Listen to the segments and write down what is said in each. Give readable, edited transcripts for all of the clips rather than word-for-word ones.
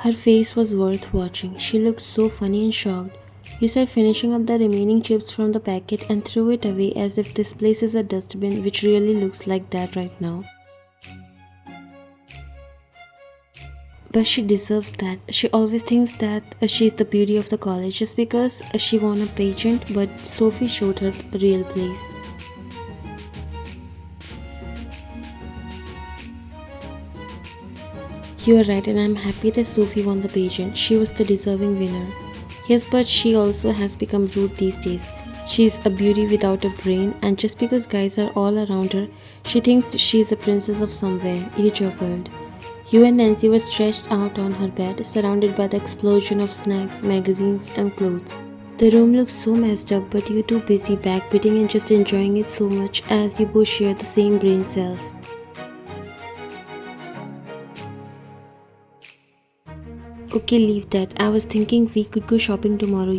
Her face was worth watching. She looked so funny and shocked. You said finishing up the remaining chips from the packet and threw it away as if this place is a dustbin, which really looks like that right now. But she deserves that. She always thinks that she's the beauty of the college just because she won a pageant, but Sophie showed her real place. You are right, and I'm happy that Sophie won the pageant. She was the deserving winner. Yes, but she also has become rude these days. She's a beauty without a brain, and just because guys are all around her, she thinks she's a princess of somewhere. You chuckled. You and Nancy were stretched out on her bed, surrounded by the explosion of snacks, magazines, and clothes. The room looked so messed up, but you too busy backbiting and just enjoying it so much as you both share the same brain cells. Okay, leave that. I was thinking we could go shopping tomorrow,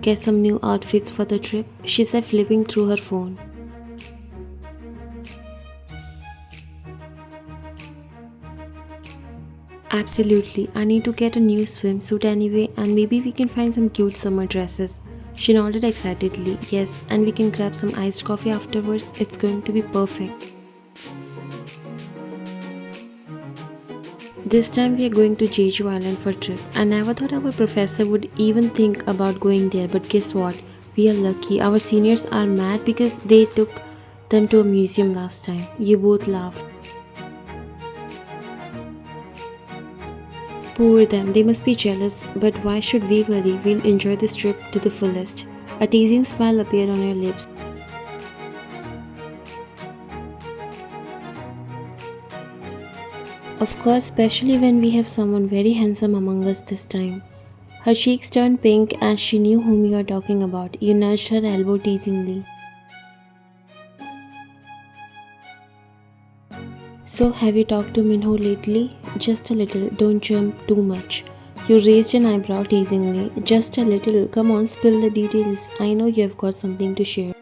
get some new outfits for the trip, she said, flipping through her phone. Absolutely. I need to get a new swimsuit anyway, and maybe we can find some cute summer dresses. She nodded excitedly. Yes, and we can grab some iced coffee afterwards. It's going to be perfect. This time we are going to Jeju Island for a trip. I never thought our professor would even think about going there, but guess what? We are lucky. Our seniors are mad because they took them to a museum last time. You both laughed. Poor them, they must be jealous, but why should we worry? We'll enjoy this trip to the fullest. A teasing smile appeared on her lips. Of course, especially when we have someone very handsome among us this time. Her cheeks turned pink as she knew whom you are talking about. You nudged her elbow teasingly. So, have you talked to Minho lately? Just a little, don't jump too much. You raised an eyebrow teasingly. Just a little, come on, spill the details. I know you have got something to share.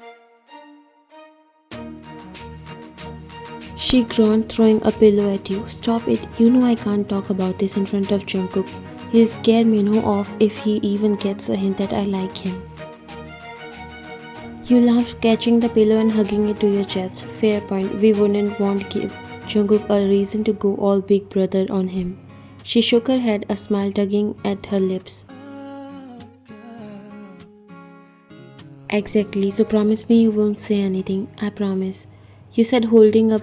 She groaned, throwing a pillow at you. Stop it, you know I can't talk about this in front of Jungkook. He'll scare Minho off if he even gets a hint that I like him. You laughed, catching the pillow and hugging it to your chest. Fair point, we wouldn't want to give Jungkook a reason to go all big brother on him. She shook her head, a smile tugging at her lips. Exactly, so promise me you won't say anything. I promise. You said, holding up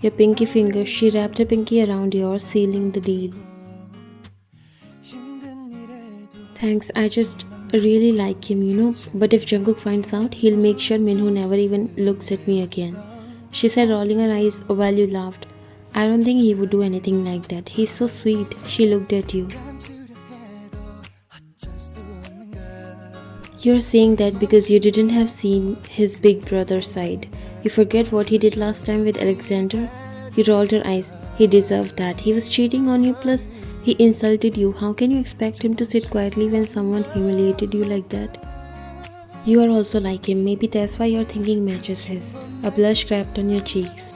your pinky finger. She wrapped her pinky around yours, sealing the deal. Thanks, I just really like him, but if Jungkook finds out, he'll make sure Minho never even looks at me again. She said, rolling her eyes while you laughed. I don't think he would do anything like that. He's so sweet. She looked at you. You're saying that because you didn't have seen his big brother side. You forget what he did last time with Alexander? You rolled her eyes. He deserved that. He was cheating on you, plus he insulted you. How can you expect him to sit quietly when someone humiliated you like that? You are also like him. Maybe that's why your thinking matches his. A blush crept on your cheeks.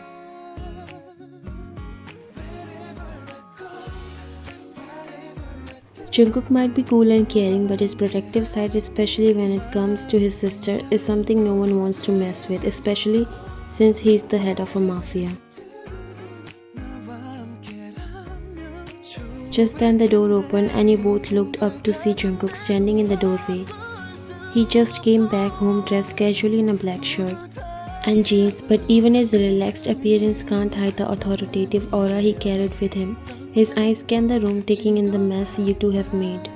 Jungkook might be cool and caring, but his protective side, especially when it comes to his sister, is something no one wants to mess with, especially since he's the head of a mafia. Just then the door opened and you both looked up to see Jungkook standing in the doorway. He just came back home dressed casually in a black shirt and jeans, but even his relaxed appearance can't hide the authoritative aura he carried with him. His eyes scanned the room, taking in the mess you two have made.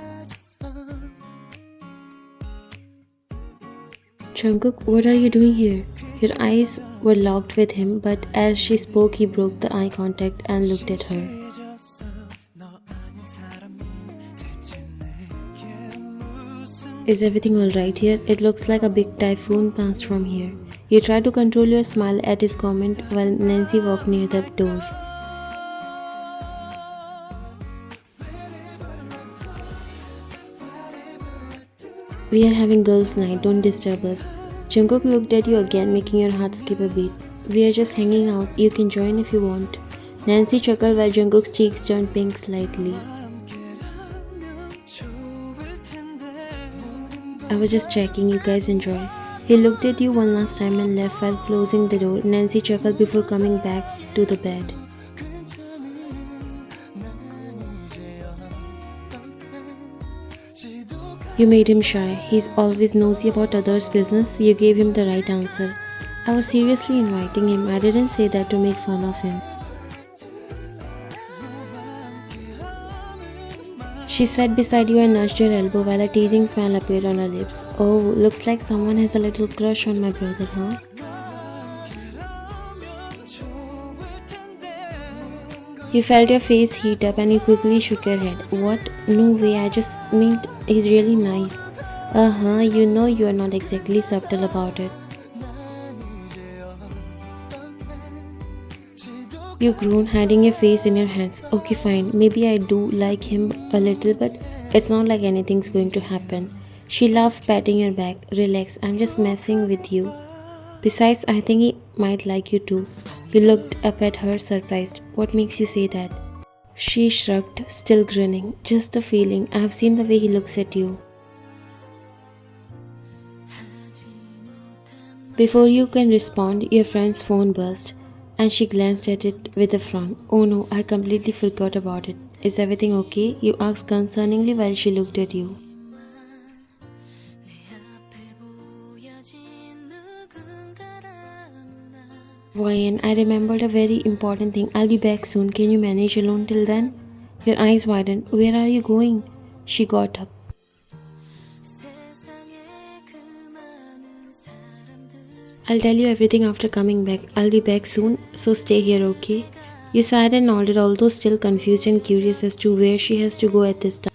Jungkook, what are you doing here? Your eyes were locked with him, but as she spoke, he broke the eye contact and looked at her. Is everything alright here? It looks like a big typhoon passed from here. You tried to control your smile at his comment while Nancy walked near the door. We are having girls' night, don't disturb us. Jungkook looked at you again, making your heart skip a beat. We are just hanging out, you can join if you want. Nancy chuckled while Jungkook's cheeks turned pink slightly. I was just checking you guys enjoy. He looked at you one last time and left while closing the door. Nancy chuckled before coming back to the bed. You made him shy. He's always nosy about others' business. You gave him the right answer. I was seriously inviting him. I didn't say that to make fun of him. She sat beside you and nudged your elbow while a teasing smile appeared on her lips. Oh, looks like someone has a little crush on my brother, huh? You felt your face heat up and you quickly shook your head. What? No way, I just meant he's really nice. You know you are not exactly subtle about it. You groaned, hiding your face in your hands. Okay, fine, maybe I do like him a little, but it's not like anything's going to happen. She laughed, patting your back. Relax, I'm just messing with you. Besides, I think he might like you too. You looked up at her, surprised. What makes you say that? She shrugged, still grinning. Just a feeling. I've seen the way he looks at you. Before you can respond, your friend's phone buzzed, and she glanced at it with a frown. Oh no, I completely forgot about it. Is everything okay? You asked concerningly while she looked at you. Ryan, I remembered a very important thing. I'll be back soon. Can you manage alone till then? Your eyes widened. Where are you going? She got up. I'll tell you everything after coming back. I'll be back soon, so stay here, okay? You sighed and nodded, although still confused and curious as to where she has to go at this time.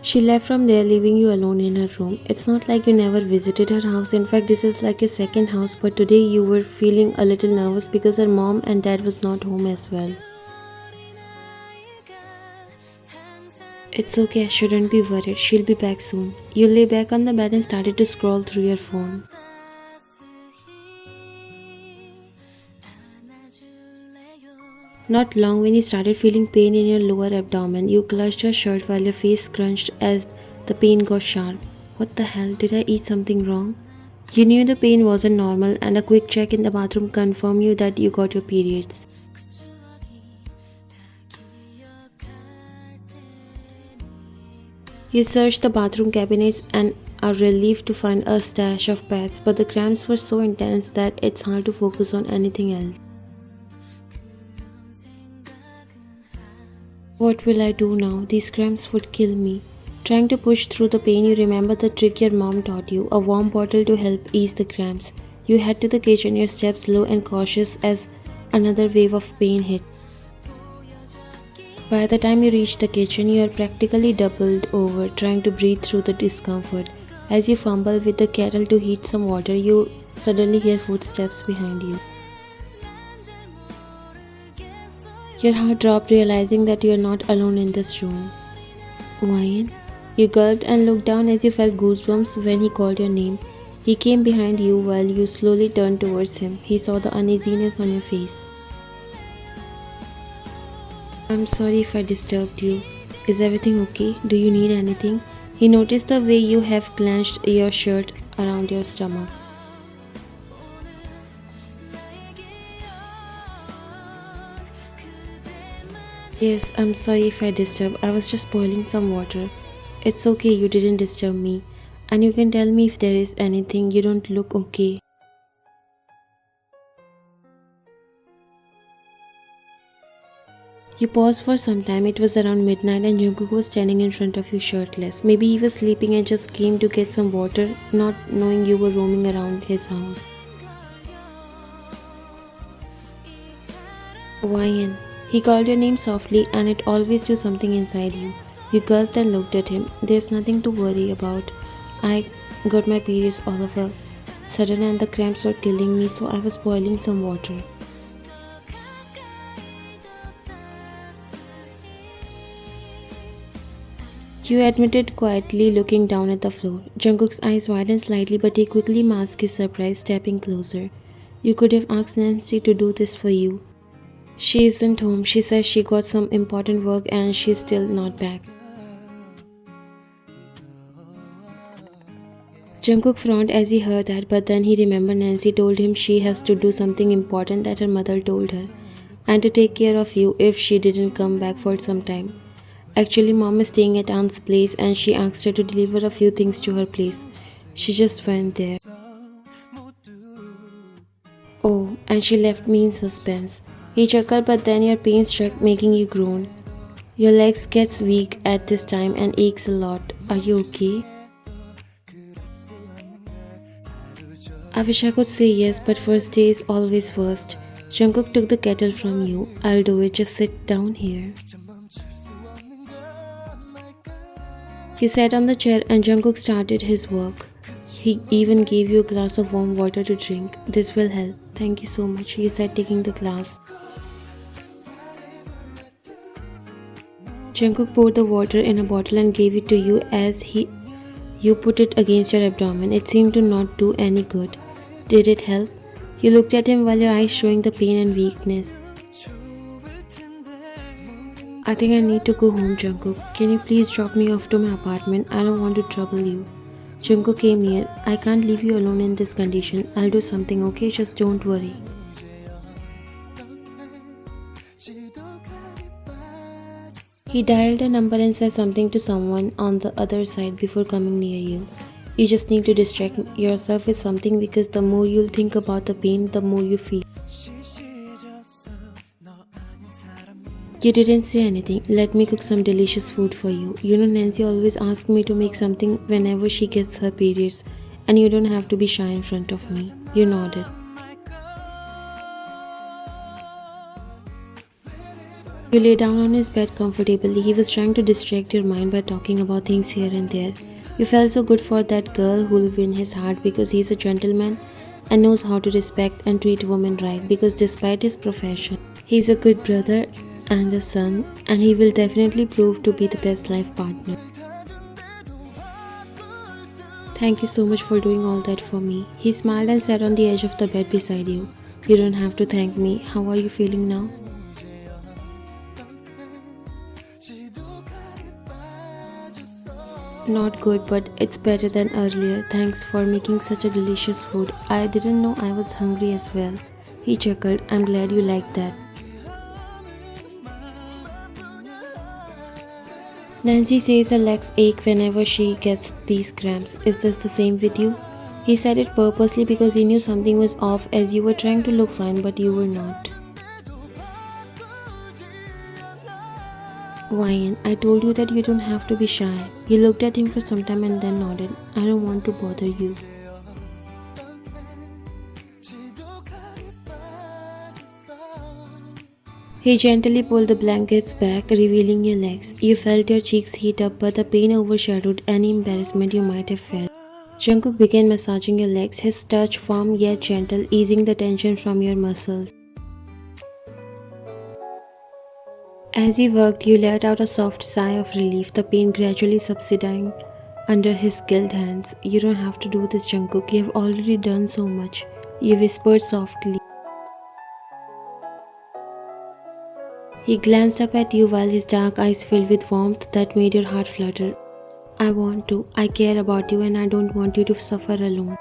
She left from there, leaving you alone in her room. It's not like you never visited her house. In fact, this is like your second house, but today you were feeling a little nervous because her mom and dad was not home as well. It's okay, I shouldn't be worried. She'll be back soon. You lay back on the bed and started to scroll through your phone. Not long when you started feeling pain in your lower abdomen, you clutched your shirt while your face scrunched as the pain got sharp. What the hell, did I eat something wrong? You knew the pain wasn't normal and a quick check in the bathroom confirmed you that you got your periods. You searched the bathroom cabinets and are relieved to find a stash of pads, but the cramps were so intense that it's hard to focus on anything else. What will I do now? These cramps would kill me. Trying to push through the pain, you remember the trick your mom taught you, a warm bottle to help ease the cramps. You head to the kitchen, your steps slow and cautious as another wave of pain hit. By the time you reach the kitchen, you are practically doubled over, trying to breathe through the discomfort. As you fumble with the kettle to heat some water, you suddenly hear footsteps behind you. Your heart dropped, realizing that you are not alone in this room. Ryan? You gulped and looked down as you felt goosebumps when he called your name. He came behind you while you slowly turned towards him. He saw the uneasiness on your face. I'm sorry if I disturbed you. Is everything okay? Do you need anything? He noticed the way you have clenched your shirt around your stomach. Yes, I'm sorry if I disturbed. I was just boiling some water. It's okay, you didn't disturb me. And you can tell me if there is anything. You don't look okay. You paused for some time. It was around midnight and Jungkook was standing in front of you shirtless. Maybe he was sleeping and just came to get some water, not knowing you were roaming around his house. Ryan. He called your name softly and it always do something inside you. You gulped and looked at him. There's nothing to worry about. I got my periods all of a sudden and the cramps were killing me, so I was boiling some water. You admitted quietly, looking down at the floor. Jungkook's eyes widened slightly, but he quickly masked his surprise, stepping closer. You could have asked Nancy to do this for you. She isn't home. She says she got some important work and she's still not back. Jungkook frowned as he heard that, but then he remembered Nancy told him she has to do something important that her mother told her, and to take care of you if she didn't come back for some time. Actually, mom is staying at aunt's place and she asked her to deliver a few things to her place. She just went there. Oh, and she left me in suspense. He chuckled, but then your pain struck, making you groan. Your legs gets weak at this time and aches a lot. Are you okay? I wish I could say yes, but first day is always first. Jungkook took the kettle from you. I'll do it, just sit down here. You sat on the chair and Jungkook started his work. He even gave you a glass of warm water to drink. This will help. Thank you so much, he said, taking the glass. Jungkook poured the water in a bottle and gave it to you as you put it against your abdomen. It seemed to not do any good. Did it help? You looked at him while your eyes showing the pain and weakness. I think I need to go home, Jungkook. Can you please drop me off to my apartment? I don't want to trouble you. Jungkook came near. I can't leave you alone in this condition. I'll do something, okay? Just don't worry. He dialed a number and said something to someone on the other side before coming near you. You just need to distract yourself with something because the more you'll think about the pain, the more you feel. You didn't say anything. Let me cook some delicious food for you. You know, Nancy always asks me to make something whenever she gets her periods, and you don't have to be shy in front of me. You nodded. You lay down on his bed comfortably. He was trying to distract your mind by talking about things here and there. You felt so good for that girl who'll win his heart because he's a gentleman and knows how to respect and treat women right, because despite his profession, he's a good brother and a son, and he will definitely prove to be the best life partner. Thank you so much for doing all that for me. He smiled and sat on the edge of the bed beside you. You don't have to thank me. How are you feeling now? Not good, but it's better than earlier. Thanks for making such a delicious food. I didn't know I was hungry as well. He chuckled. I'm glad you liked that. Nancy says her legs ache whenever she gets these cramps. Is this the same with you? He said it purposely because he knew something was off, as you were trying to look fine but you were not. Ryan, I told you that you don't have to be shy. You looked at him for some time and then nodded. I don't want to bother you. He gently pulled the blankets back, revealing your legs. You felt your cheeks heat up, but the pain overshadowed any embarrassment you might have felt. Jungkook began massaging your legs, his touch firm yet gentle, easing the tension from your muscles. As he worked, you let out a soft sigh of relief, the pain gradually subsiding under his skilled hands. You don't have to do this, Jungkook. You have already done so much. You whispered softly. He glanced up at you while his dark eyes filled with warmth that made your heart flutter. I want to. I care about you and I don't want you to suffer alone.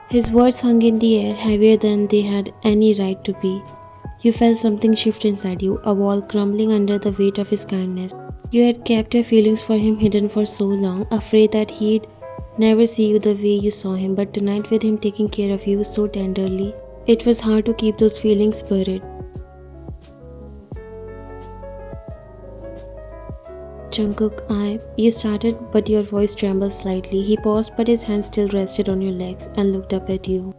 His words hung in the air, heavier than they had any right to be. You felt something shift inside you, a wall crumbling under the weight of his kindness. You had kept your feelings for him hidden for so long, afraid that he'd never see you the way you saw him, but tonight with him taking care of you so tenderly, it was hard to keep those feelings buried. Jungkook, you started, but your voice trembled slightly. He paused, but his hand still rested on your legs and looked up at you.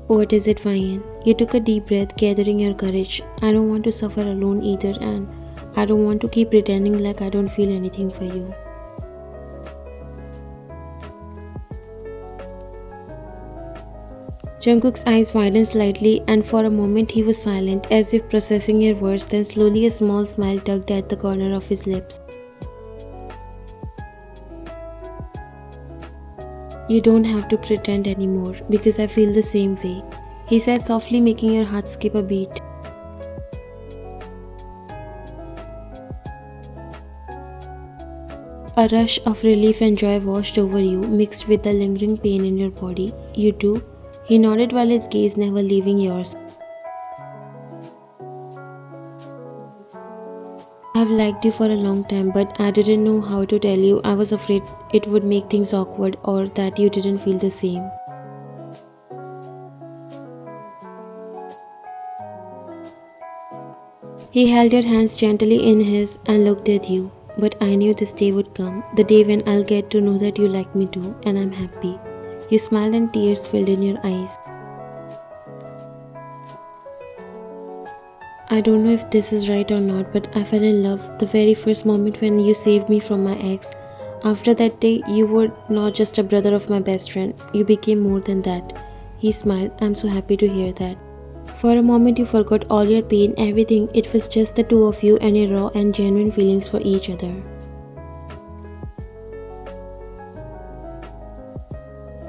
What is it, Ryan? You took a deep breath, gathering your courage. I don't want to suffer alone either, and I don't want to keep pretending like I don't feel anything for you. Jungkook's eyes widened slightly, and for a moment he was silent, as if processing your words, then slowly a small smile tugged at the corner of his lips. You don't have to pretend anymore, because I feel the same way, he said softly, making your heart skip a beat. A rush of relief and joy washed over you, mixed with the lingering pain in your body. You too? He nodded while his gaze never leaving yours. I've liked you for a long time, but I didn't know how to tell you. I was afraid it would make things awkward or that you didn't feel the same. He held your hands gently in his and looked at you. But I knew this day would come, the day when I'll get to know that you like me too, and I'm happy. You smiled and tears filled in your eyes. I don't know if this is right or not, but I fell in love the very first moment when you saved me from my ex. After that day, you were not just a brother of my best friend, you became more than that. He smiled. I'm so happy to hear that. For a moment, you forgot all your pain, everything. It was just the two of you and your raw and genuine feelings for each other.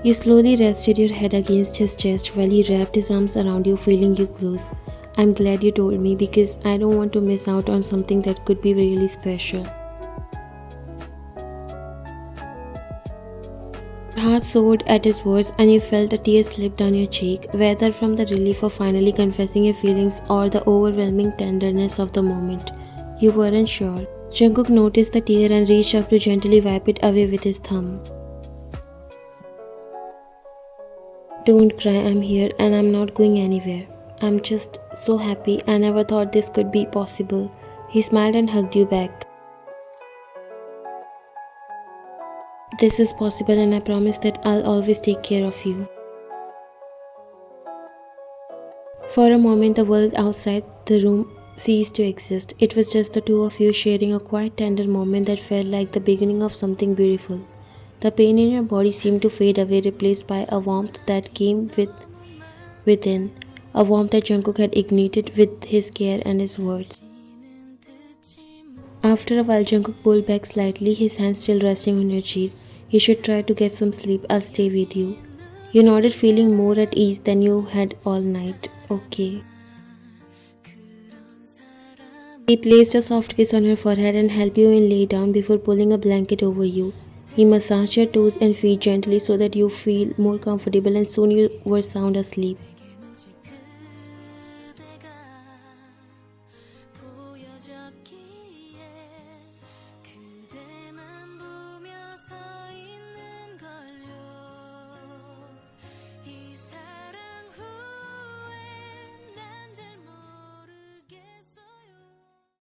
You slowly rested your head against his chest while he wrapped his arms around you, feeling you close. I'm glad you told me because I don't want to miss out on something that could be really special. Your heart soared at his words and you felt a tear slip down your cheek, whether from the relief of finally confessing your feelings or the overwhelming tenderness of the moment. You weren't sure. Jungkook noticed the tear and reached up to gently wipe it away with his thumb. Don't cry, I'm here and I'm not going anywhere. I'm just so happy. I never thought this could be possible. He smiled and hugged you back. This is possible and I promise that I'll always take care of you. For a moment, the world outside the room ceased to exist. It was just the two of you sharing a quiet, tender moment that felt like the beginning of something beautiful. The pain in your body seemed to fade away, replaced by a warmth that came within. A warmth that Jungkook had ignited with his care and his words. After a while, Jungkook pulled back slightly, his hand still resting on your cheek. You should try to get some sleep, I'll stay with you. You nodded, feeling more at ease than you had all night. Okay. He placed a soft kiss on your forehead and helped you in lay down before pulling a blanket over you. He massaged your toes and feet gently so that you feel more comfortable and soon you were sound asleep.